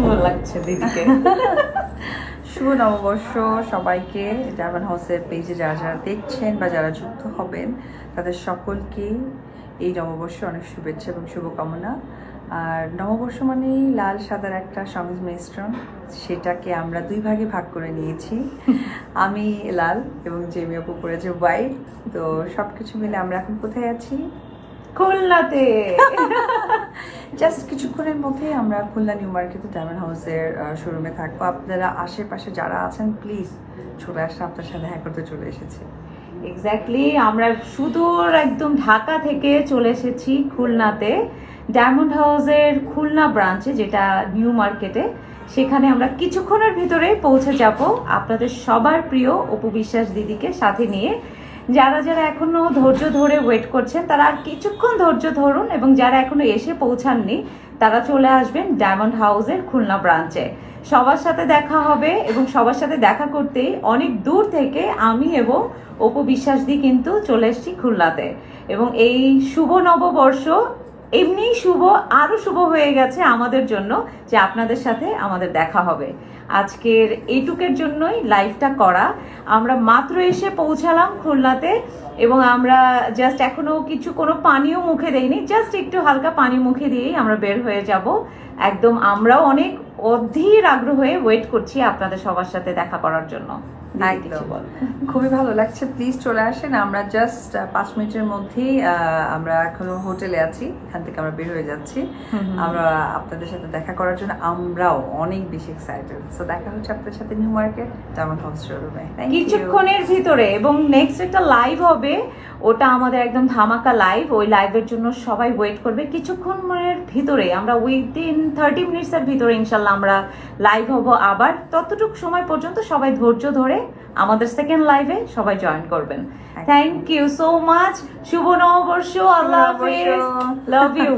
শুভ লাগছে দিদিকে। শুভ নববর্ষ সবাইকে। ডায়মন্ড হাউসের পেজে যারা যারা দেখছেন বা যারা যুক্ত হবেন তাদের সকলকে এই নববর্ষ অনেক শুভেচ্ছা এবং শুভকামনা। আর নববর্ষ মানেই লাল সাদার একটা সংমিশ্রণ, সেটাকে আমরা দুই ভাগে ভাগ করে নিয়েছি। আমি লাল এবং জেমি আপু পড়েছে হোয়াইট। তো সব কিছু মিলে আমরা এখন কোথায় আছি? খুলনাতে। জাস্ট কিছুক্ষণের মধ্যেই আমরা খুলনা নিউ মার্কেটে ডায়মন্ড হাউসের শোরুমে থাকবো। আপনারা আশেপাশে যারা আছেন প্লিজ চলে আসলে আপনার সাথে দেখা করতে চলে এসেছি। এক্স্যাক্টলি, আমরা সুদূর একদম ঢাকা থেকে চলে এসেছি খুলনাতে, ডায়মন্ড হাউসের খুলনা ব্রাঞ্চে, যেটা নিউ মার্কেটে। সেখানে আমরা কিছুক্ষণের ভিতরে পৌঁছে যাব আপনাদের সবার প্রিয় অপু বিশ্বাস দিদিকে সাথে নিয়ে। যারা যারা এখনো ধৈর্য ধরে ওয়েট করছেন তারা আর কিছুক্ষণ ধৈর্য ধরুন, এবং যারা এখনো এসে পৌঁছাননি তারা চলে আসবেন ডায়মন্ড হাউসের খুলনা ব্রাঞ্চে। সবার সাথে দেখা হবে, এবং সবার সাথে দেখা করতেই অনেক দূর থেকে আমি এবং অপু বিশ্বাস দি কিন্তু চলে এসেছি খুলনাতে। এবং এই শুভ নববর্ষ এমনি শুভ, আরো শুভ হয়ে গেছে আমাদের জন্য যে আপনাদের সাথে আমাদের দেখা হবে। আজকের এইটুকের জন্যই লাইভটা করা। আমরা মাত্র এসে পৌঁছালাম খুলনাতে, এবং আমরা জাস্ট এখনো কোনো পানিও মুখে দেইনি, জাস্ট একটু হালকা পানি মুখে দিয়েই আমরা বের হয়ে যাব একদম। আমরাও অনেক অধীর আগ্রহে ওয়েট করছি আপনাদের সবার সাথে দেখা করার জন্য। একদম খুবই ভালো লাগছে। প্লিজ চলে আসেন। আমরা জাস্ট 5 মিনিটের মধ্যেই আমরা এখনো হোটেলে আছি, এখান থেকে আমরা বের হয়ে যাচ্ছি। আমরা আপনাদের সাথে দেখা করার জন্য আমরাও অনেক বেশি এক্সাইটেড। সো দেখা হচ্ছে আপনাদের সাথে নিউ মার্কেট ডায়মন্ড হাউস শোরুমে কিছুক্ষণের ভিতরে। এবং নেক্সট একটা লাইভ হবে, ওটা আমাদের একদম ধামাকা লাইভ। ওই লাইভের জন্য সবাই ওয়েট করবে। কিছুক্ষণের ভিতরে আমরা উইদিন 30 মিনিটসের ভিতরে ইনশাল্লাহ আমরা লাইভ হব আবার। ততটুকু সময় পর্যন্ত সবাই ধৈর্য ধরে আমাদের সেকেন্ড লাইভে সবাই জয়েন করবেন। Thank you so much. শুভ নববর্ষ। আল্লাহ হাফেজ। Love you.